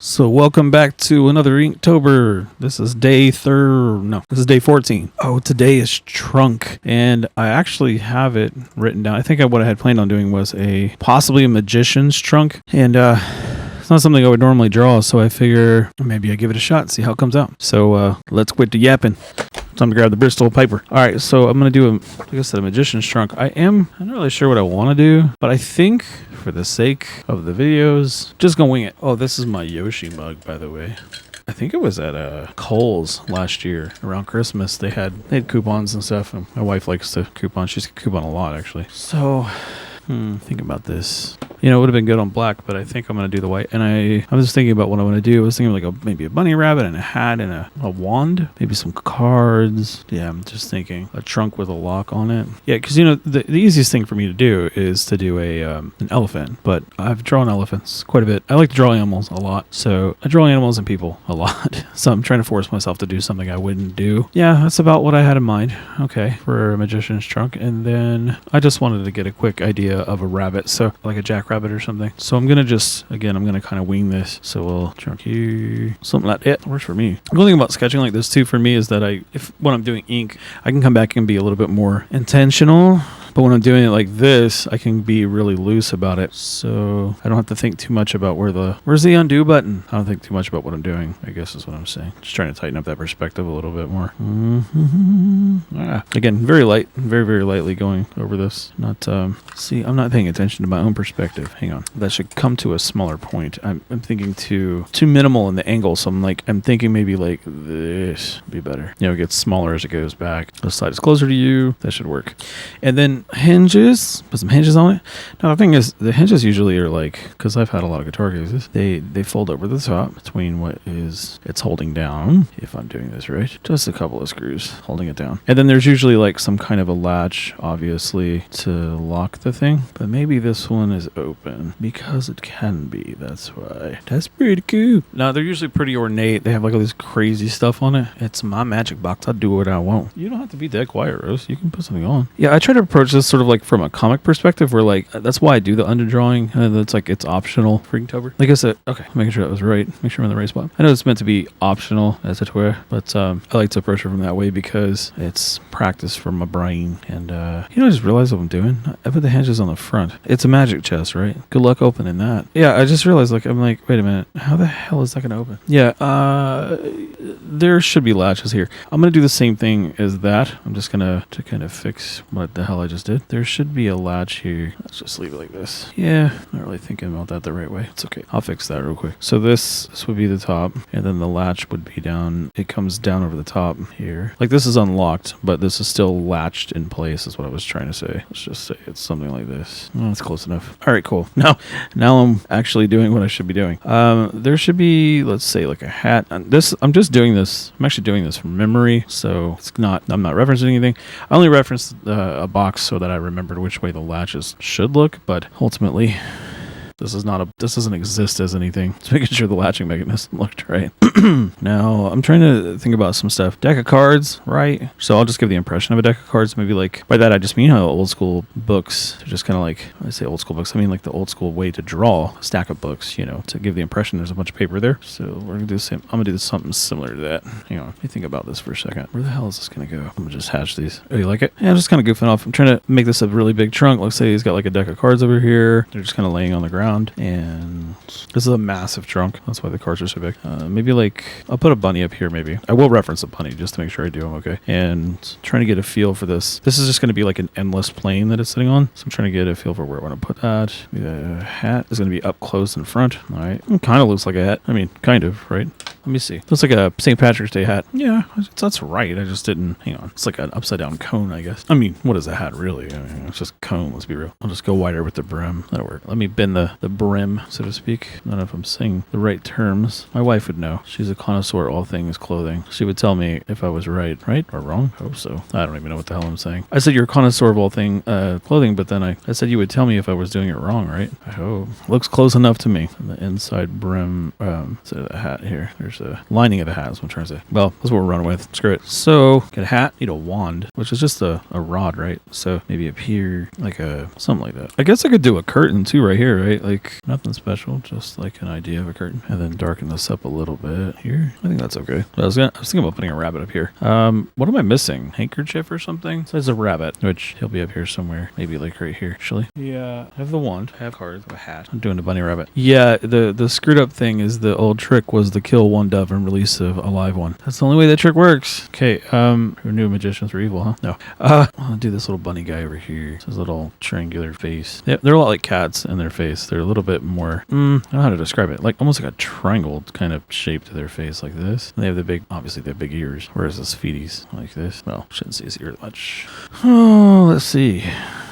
So welcome back to another Inktober. This is day 14. Oh, today is trunk, and I actually have it written down. I think what I had planned on doing was possibly a magician's trunk, and it's not something I would normally draw, so I figure maybe I give it a shot and see how it comes out. So let's quit the yapping. Time to grab the Bristol Piper. All right, so I'm going to do like I said, a magician's trunk. I'm not really sure what I want to do, but I think for the sake of the videos, just going to wing it. Oh, this is my Yoshi mug, by the way. I think it was at Kohl's last year around Christmas. They had coupons and stuff, and my wife likes to coupon. She's coupon a lot, actually. So think about this. You know, it would have been good on black, but I think I'm going to do the white. And I was just thinking about what I want to do. I was thinking like maybe a bunny rabbit and a hat and a wand, maybe some cards. Yeah, I'm just thinking a trunk with a lock on it. Yeah, because, you know, the easiest thing for me to do is to do an elephant, but I've drawn elephants quite a bit. I like to draw animals a lot. So I draw animals and people a lot. So I'm trying to force myself to do something I wouldn't do. Yeah, that's about what I had in mind. Okay, for a magician's trunk. And then I just wanted to get a quick idea of a rabbit. So like a jackrabbit or something. So I'm going to I'm going to kind of wing this. So we'll trunk here, something like that. Works for me. The only thing about sketching like this too for me is that when I'm doing ink, I can come back and be a little bit more intentional. But when I'm doing it like this, I can be really loose about it. So I don't have to think too much about where's the undo button? I don't think too much about what I'm doing, I guess is what I'm saying. Just trying to tighten up that perspective a little bit more. Again, very light, very, very lightly going over this. I'm not paying attention to my own perspective. Hang on. That should come to a smaller point. I'm thinking too minimal in the angle. So I'm thinking maybe like this would be better. You know, it gets smaller as it goes back. This side is closer to you. That should work. And then hinges, put some hinges on it. Now the thing is, the hinges usually are like, because I've had a lot of guitar cases, they fold over the top between it's holding down, if I'm doing this right, just a couple of screws holding it down. And then there's usually like some kind of a latch, obviously, to lock the thing, but maybe this one is open because it can be. That's why. That's pretty cool. Now they're usually pretty ornate. They have like all this crazy stuff on it. It's my magic box. I do what I want. You don't have to be dead quiet, Rose. You can put something on. Yeah, I try to approach this sort of like from a comic perspective, where like that's why I do the underdrawing, and it's optional for Inktober. Like I said, okay, making sure that was right, make sure I'm in the right spot. I know it's meant to be optional, as it were, but I like to approach it from that way because it's practice for my brain. And I just realized what I'm doing. I put the hinges on the front. It's a magic chest, right? Good luck opening that. Yeah, I just realized, I'm like, wait a minute, how the hell is that gonna open? Yeah, there should be latches here. I'm gonna do the same thing as that. I'm just gonna kind of fix what the hell I just did. There should be a latch here. Let's just leave it like this. Yeah, not really thinking about that the right way. It's okay. I'll fix that real quick. So this would be the top, and then the latch would be down. It comes down over the top here. Like this is unlocked, but this is still latched in place is what I was trying to say. Let's just say it's something like this. Oh, that's close enough. All right, cool. Now I'm actually doing what I should be doing. There should be, let's say, like a hat. I'm actually doing this from memory, so I'm not referencing anything. I only referenced a box so that I remembered which way the latches should look, but ultimately this doesn't exist as anything. Just making sure the latching mechanism looked right. Now I'm trying to think about some stuff. Deck of cards, right? So I'll just give the impression of a deck of cards. Maybe like, by that I just mean how old school books are just kind of like, when I say old school books, I mean like the old school way to draw a stack of books, to give the impression there's a bunch of paper there. So we're gonna do the same. I'm gonna do something similar to that. Hang on, let me think about this for a second. Where the hell is this gonna go? I'm gonna just hatch these. Oh, you like it? Yeah, I'm just kind of goofing off. I'm trying to make this a really big trunk. Let's say he's got like a deck of cards over here. They're just kind of laying on the ground. And this is a massive trunk. That's why the cards are so big. Maybe like, I'll put a bunny up here maybe. I will reference a bunny just to make sure I do them okay. And trying to get a feel for this. This is just going to be like an endless plane that it's sitting on. So I'm trying to get a feel for where I want to put that. Maybe the hat is going to be up close in front. All right. It kind of looks like a hat. I mean, kind of, right? Let me see. Looks like a St. Patrick's Day hat. Yeah, that's right. I just didn't. Hang on. It's like an upside down cone, I guess. I mean, what is a hat really? I mean, it's just a cone. Let's be real. I'll just go wider with the brim. That'll work. Let me bend the brim, so to speak. I don't know if I'm saying the right terms. My wife would know. She's a connoisseur of all things clothing. She would tell me if I was right or wrong. I hope so. I don't even know what the hell I'm saying. I said you're a connoisseur of all thing clothing, but then I said you would tell me if I was doing it wrong, right? I hope. Looks close enough to me. The inside brim, so the hat here. There's there's a lining of the hat is what I'm trying to say. Well, that's what we're running with. Screw it. So get a hat, need a wand, which is just a rod, right? So maybe up here, like something like that. I guess I could do a curtain too right here, right? Like nothing special, just like an idea of a curtain. And then darken this up a little bit here. I think that's okay. I was thinking about putting a rabbit up here. What am I missing? Handkerchief or something? So there's a rabbit, which he'll be up here somewhere. Maybe like right here, actually. Yeah, I have the wand. I have cards. I have a hat. I'm doing a bunny rabbit. Yeah, the screwed up thing is the old trick was to kill one dove and release a live one. That's the only way that trick works. Okay, who knew magicians were evil, huh? No. I'll do this little bunny guy over here. It's his little triangular face. They're a lot like cats in their face. They're a little bit more, I don't know how to describe it. Like almost like a triangle kind of shape to their face like this. And they have obviously they have big ears. Whereas this feeties like this. Well, shouldn't see his ear much. Oh, let's see.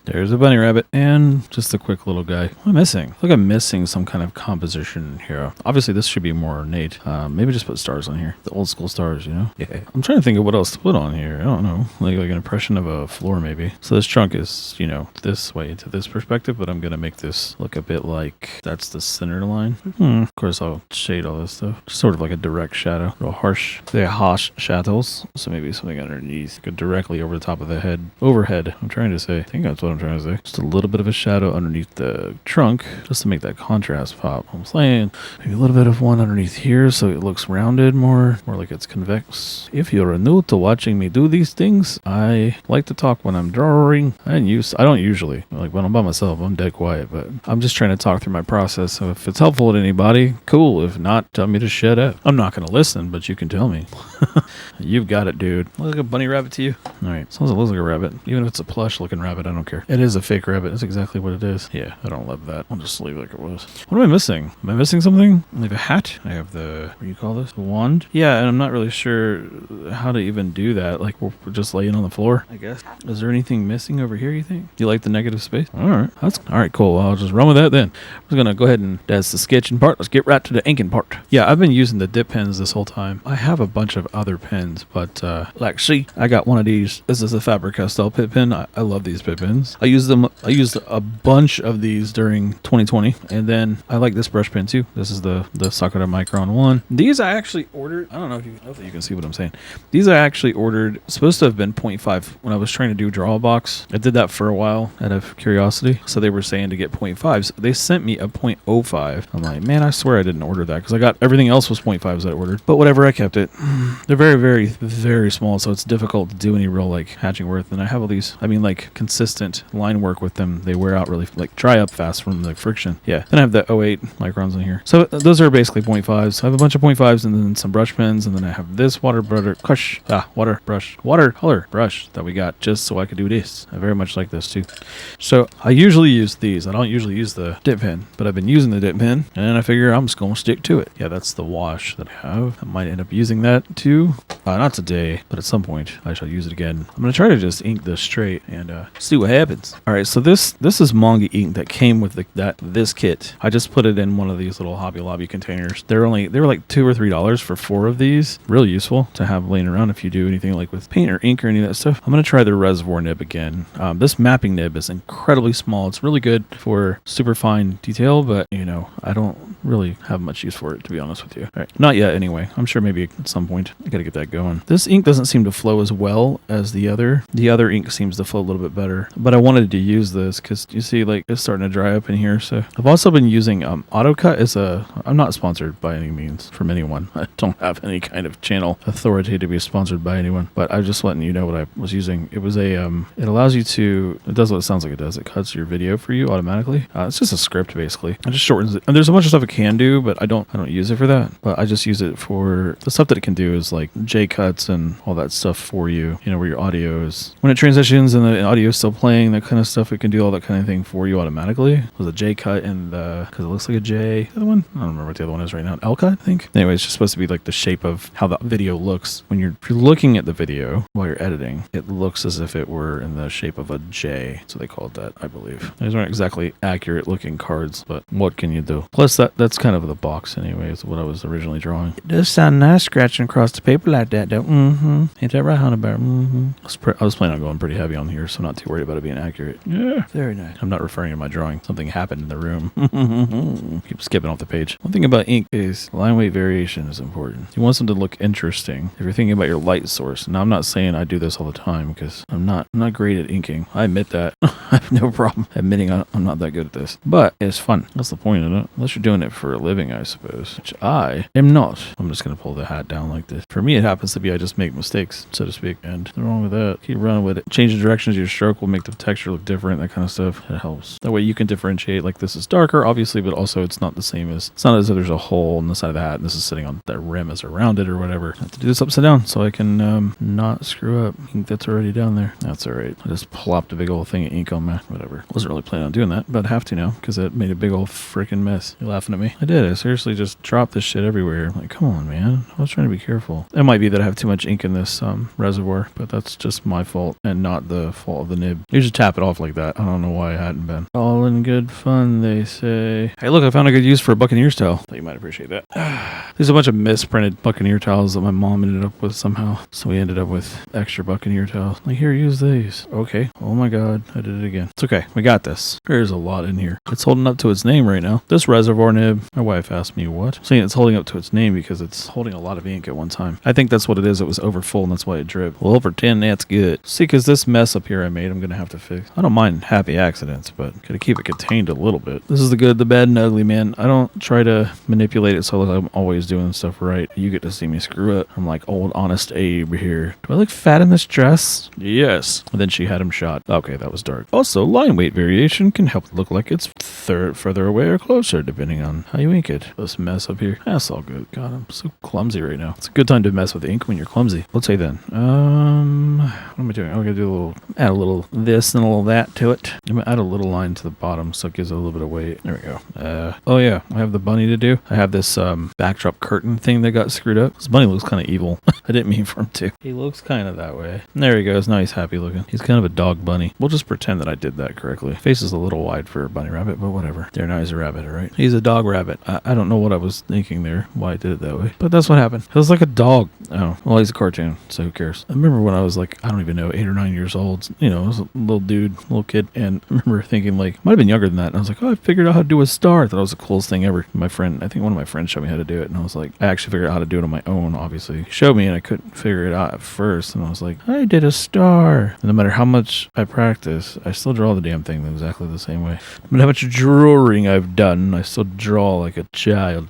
There's a bunny rabbit and just a quick little guy. What am I missing? I feel like I'm missing some kind of composition here. Obviously, this should be more ornate. Maybe just put stars on here. The old school stars, you know? Yeah. I'm trying to think of what else to put on here. I don't know. Like an impression of a floor, maybe. So this trunk is, this way into this perspective, but I'm going to make this look a bit like that's the center line. Of course, I'll shade all this stuff. Just sort of like a direct shadow. Real harsh. They're harsh shadows. So maybe something underneath. Go directly over the top of the head. Overhead. I'm trying to say. I think that's what I'm trying to say. Just a little bit of a shadow underneath the trunk just to make that contrast pop. I'm saying maybe a little bit of one underneath here so it looks rounded more like it's convex. If you're new to watching me do these things, I like to talk when I'm drawing. I don't usually. Like when I'm by myself, I'm dead quiet, but I'm just trying to talk through my process. So if it's helpful to anybody, cool. If not, tell me to shut up. I'm not going to listen, but you can tell me. You've got it, dude. Looks like a bunny rabbit to you? All right. As long as it looks like a rabbit. Even if it's a plush looking rabbit, I don't care. It is a fake rabbit. That's exactly what it is. Yeah, I don't love that. I'll just leave it like it was. What am I missing? Am I missing something? I have a hat. I have what do you call this? A wand? Yeah, and I'm not really sure how to even do that. Like, we're just laying on the floor, I guess. Is there anything missing over here, you think? Do you like the negative space? All right. All right, cool. I'll just run with that then. I'm going to go ahead and that's the sketching part. Let's get right to the inking part. Yeah, I've been using the dip pens this whole time. I have a bunch of other pens, but see, I got one of these. This is a Faber Castell Pitt pen. I love these Pitt pens. I used a bunch of these during 2020, and then I like this brush pen too. This is the Sakura Micron one. These I actually ordered. I don't know if you can see what I'm saying. These I actually ordered. Supposed to have been 0.5 when I was trying to do draw box. I did that for a while out of curiosity. So they were saying to get 0.5s. They sent me a 0.05. I'm like, man, I swear I didn't order that because I got everything else was 0.5s that I ordered. But whatever, I kept it. They're very, very, very small, so it's difficult to do any real like hatching work. And I have all these, like consistent line work with them. They wear out really, like dry up fast from the friction. Yeah. Then I have the 08 microns in here. So those are basically 0.5s. I have a bunch of 0.5s and then some brush pens, and then I have this watercolor brush that we got just so I could do this. I very much like this too. So I usually use these. I don't usually use the dip pen, but I've been using the dip pen, and I figure I'm just going to stick to it. Yeah, that's the wash that I have. I might end up using that too. Not today, but at some point I shall use it again. I'm going to try to just ink this straight and see what happens. All right, so this is Manga Ink that came with this kit. I just put it in one of these little Hobby Lobby containers. They were like $2 or $3 for 4 of these. Really useful to have laying around if you do anything like with paint or ink or any of that stuff. I'm going to try the reservoir nib again. This mapping nib is incredibly small. It's really good for super fine detail, but I don't really have much use for it, to be honest with you. All right, not yet anyway. I'm sure maybe at some point I got to get that going. This ink doesn't seem to flow as well as the other. The other ink seems to flow a little bit better, but I wanted to use this because you see like it's starting to dry up in here. So I've also been using AutoCut I'm not sponsored by any means from anyone. I don't have any kind of channel authority to be sponsored by anyone, but I'm just letting you know what I was using. It was it allows you to, it does what it sounds like it does. It cuts your video for you automatically. It's just a script basically. It just shortens it. And there's a bunch of stuff it can do, but I don't use it for that. But I just use it for the stuff that it can do is like J cuts and all that stuff for you. Where your audio is, when it transitions and the audio is still playing, that kind of stuff, it can do all that kind of thing for you automatically. With a J cut and because it looks like a J. The other one, I don't remember what the other one is right now. L cut, I think. Anyway, it's just supposed to be like the shape of how the video looks when you're looking at the video while you're editing. It looks as if it were in the shape of a J. So they called that, I believe. These aren't exactly accurate looking cards, but what can you do? Plus that That's kind of the box anyway, is what I was originally drawing. It does sound nice scratching across the paper like that, though. Mm-hmm. Ain't that right, Hunter? Mm-hmm. I was planning on going pretty heavy on here, so I'm not too worried about it being accurate. Yeah. Very nice. I'm not referring to my drawing. Something happened in the room. Keep skipping off the page. One thing about ink is line weight variation is important. You want something to look interesting. If you're thinking about your light source, now I'm not saying I do this all the time because I'm not great at inking. I admit that. I have no problem admitting I'm not that good at this. But it's fun. That's the point of it. Unless you're doing it for a living, I suppose. Which I am not. I'm just going to pull the hat down like this. For me, it happens to be I just make mistakes, so to speak. And nothing wrong with that. Keep running with it. Change the directions of your stroke will make the texture look different. That kind of stuff. It helps. That way you can differentiate. Like this is darker, obviously, but also it's not the same as... It's not as if there's a hole in the side of the hat and this is sitting on that rim as around it or whatever. I have to do this upside down so I can not screw up ink that's already down there. That's alright. I just plopped a big old thing of ink on my whatever. Wasn't really planning on doing that, but I have to now because it made a big old freaking mess. You're laughing at me? I did. I seriously just dropped this shit everywhere. Like, come on, man. I was trying to be careful. It might be that I have too much ink in this reservoir, but that's just my fault and not the fault of the nib. You just tap it off like that. I don't know why I hadn't been. All in good fun, they say. Hey, look, I found a good use for a Buccaneers towel. Thought you might appreciate that. There's a bunch of misprinted Buccaneer towels that my mom ended up with somehow. So we ended up with extra Buccaneer towels. Like, here, use these. Okay. Oh my God. I did it again. It's okay. We got this. There's a lot in here. It's holding up to its name right now. This reservoir nib, my wife asked me what? Saying it's holding up to its name because it's holding a lot of ink at one time. I think that's what it is. It was over full and that's why it dripped. Well, over 10, that's good. See, because this mess up here I made, I'm going to have to fix. I don't mind happy accidents, but got to keep it contained a little bit. This is the good, the bad, and ugly, man. I don't try to manipulate it so I'm always doing stuff right. You get to see me screw up. I'm like old honest Abe here. Do I look fat in this dress? Yes. And then she had him shot. Okay, that was dark. Also, line weight variation can help it look like it's further away or closer, depending on how you ink it. This mess up here. That's all good. God, I'm so clumsy right now. It's a good time to mess with ink when you're clumsy. Let's say then. What am I doing? I'm gonna do add a little this and a little that to it. I'm gonna add a little line to the bottom so it gives it a little bit of weight. There we go. Oh yeah, I have the bunny to do. I have this backdrop curtain thing that got screwed up. This bunny looks kind of evil. I didn't mean for him to. He looks kind of that way. And there he goes. Now he's happy looking. He's kind of a dog bunny. We'll just pretend that I did that correctly. Face is a little wide for a bunny rabbit, but whatever. There, now he's a rabbit, all right? He's a dog rabbit. I don't know what I was thinking there, why I did it that way. But that's what happened. It was like a dog. Oh, well, he's a cartoon, so who cares? I remember when I was like, I don't even know, 8 or 9 years old. You know, I was a little dude, little kid, and I remember thinking like, might have been younger than that. And I was like, oh, I figured out how to do a star. I thought it was the coolest thing ever. My friend, I think one of my friends showed me how to do it, and I was like, I actually figured out how to do it on my own, obviously. He showed me, and I couldn't figure it out at first, and I was like, I did a star. And no matter how much I practice, I still draw the damn thing exactly the same way. No matter how much drawing I've done, I still draw like a child.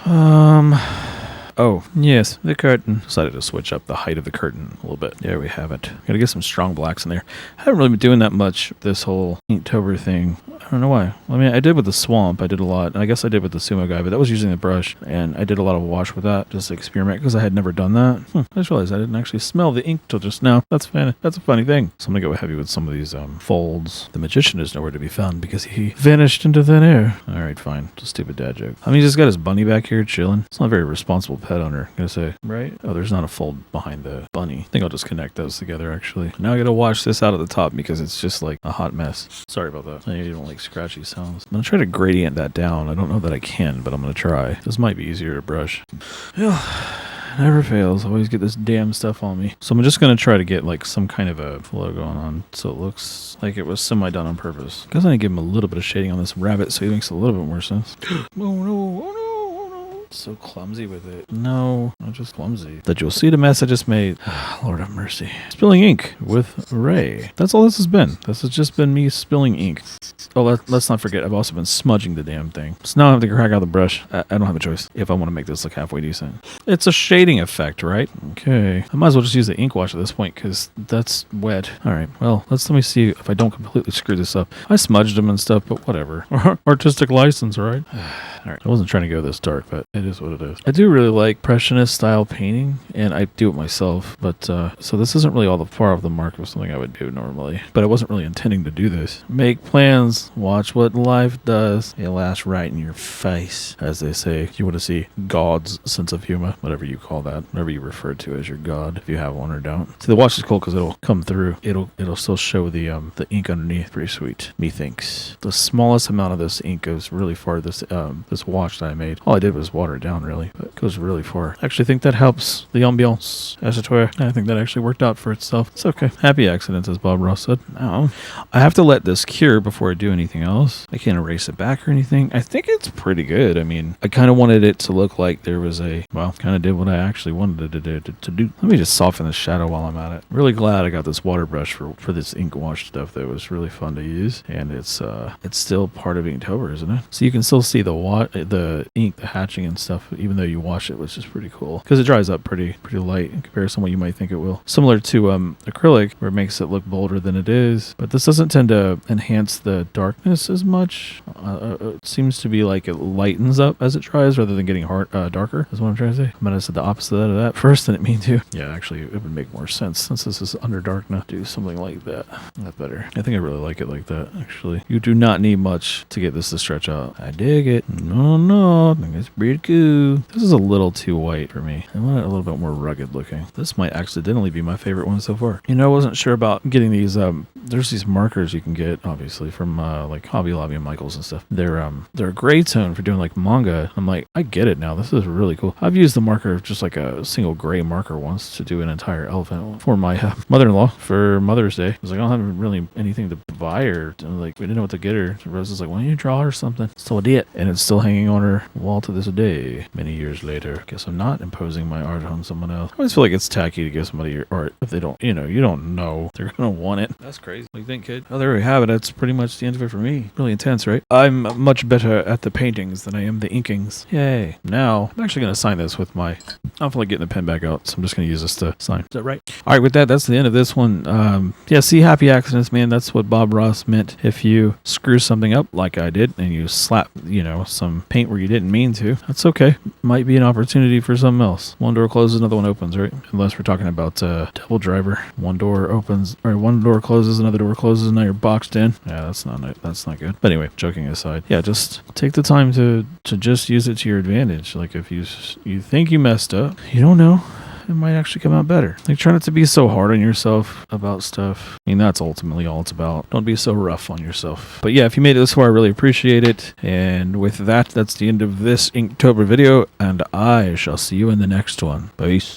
Oh, yes, the curtain. Decided to switch up the height of the curtain a little bit. There we have it. Gotta get some strong blacks in there. I haven't really been doing that much, this whole InkTober thing. I don't know why. I mean, I did with the swamp. I did a lot. And I guess I did with the Sumo guy, but that was using the brush. And I did a lot of wash with that, just to experiment, because I had never done that. I just realized I didn't actually smell the ink till just now. That's funny. That's a funny thing. So I'm gonna go heavy with some of these folds. The magician is nowhere to be found because he vanished into thin air. All right, fine. Just a stupid dad joke. I mean, he's just got his bunny back here chilling. It's not a very responsible pet owner, I'm gonna say. Right? Oh, there's not a fold behind the bunny. I think I'll just connect those together, actually. Now I gotta wash this out at the top because it's just like a hot mess. Sorry about that. I don't like scratchy sounds. I'm gonna try to gradient that down. I don't know that I can, but I'm gonna try. This might be easier to brush. Yeah. Never fails. I always get this damn stuff on me. So I'm just going to try to get like some kind of a flow going on so it looks like it was semi-done on purpose. Because I need to give him a little bit of shading on this rabbit so he makes a little bit more sense. Oh no, oh no. So clumsy with it. No, I'm just clumsy. That you'll see the mess I just made. Lord have mercy. Spilling ink with Ray. That's all this has been. This has just been me spilling ink. Oh, let's not forget, I've also been smudging the damn thing. So now I have to crack out the brush. I don't have a choice if I want to make this look halfway decent. It's a shading effect, right? Okay. I might as well just use the ink wash at this point because that's wet. All right. Well, let me see if I don't completely screw this up. I smudged them and stuff, but whatever. Artistic license, right? All right. I wasn't trying to go this dark, but it is what it is. I do really like Impressionist style painting, and I do it myself, but so this isn't really all the far off the mark of something I would do normally, but I wasn't really intending to do this. Make plans, watch what life does. It'll ask right in your face, as they say. You want to see God's sense of humor, whatever you call that, whatever you refer to as your God, if you have one or don't. See, the wash is cool because it'll come through. It'll still show the ink underneath. Pretty sweet, methinks. The smallest amount of this ink goes really far. There's this wash that I made. All I did was water it down, really, but it goes really far. I actually think that helps the ambiance, as it were. I think that actually worked out for itself. It's okay. Happy accidents, as Bob Ross said. Now, I have to let this cure before I do anything else. I can't erase it back or anything. I think it's pretty good. I mean, I kind of wanted it to look like there was kind of did what I actually wanted it to do. Let me just soften the shadow while I'm at it. Really glad I got this water brush for this ink wash stuff. That was really fun to use, and it's still part of InkTober, isn't it? So you can still see the ink, the hatching and stuff, even though you wash it, which is pretty cool because it dries up pretty light in comparison to what you might think it will. Similar to acrylic, where it makes it look bolder than it is, but this doesn't tend to enhance the darkness as much. It seems to be like it lightens up as it dries rather than getting darker, is what I'm trying to say. I might have said the opposite of that first, than it mean to. Yeah, actually, it would make more sense since this is underdark now. Do something like that. That's better. I think I really like it like that, actually. You do not need much to get this to stretch out. I dig it. No, I think it's pretty cool. This is a little too white for me. I want it a little bit more rugged looking. This might accidentally be my favorite one so far. You know, I wasn't sure about getting these, there's these markers you can get, obviously, from like Hobby Lobby and Michaels and stuff. They're a gray tone for doing like manga. I'm like, I get it now. This is really cool. I've used the marker, just like a single gray marker once, to do an entire elephant for my mother-in-law for Mother's Day. I was like, I don't have really anything to buy her. Like, we didn't know what to get her. So Rose was like, why don't you draw her something? So I did. And it's still hanging on her wall to this day, many years later. Guess I'm not imposing my art on someone else. I always feel like it's tacky to give somebody your art if they don't, you don't know they're going to want it. That's crazy. What do you think, kid? Oh, there we have it. That's pretty much the end of it for me. Really intense, right? I'm much better at the paintings than I am the inkings. Yay. Now, I'm actually going to sign this with my... I don't feel like getting the pen back out, so I'm just going to use this to sign. Is that right? All right, with that, that's the end of this one. Yeah, see, happy accidents, man. That's what Bob Ross meant. If you screw something up like I did and you slap, some paint where you didn't mean to, that's okay. Might be an opportunity for something else. One door closes, another one opens, right? Unless we're talking about Devil Driver. One door opens, or one door closes, another door closes, and now you're boxed in. Yeah, that's not good. But anyway, joking aside, yeah, just take the time to just use it to your advantage. Like if you think you messed up, you don't know. It might actually come out better. Like, try not to be so hard on yourself about stuff. I mean, that's ultimately all it's about. Don't be so rough on yourself. But yeah, if you made it this far, I really appreciate it. And with that, that's the end of this Inktober video, and I shall see you in the next one. Peace.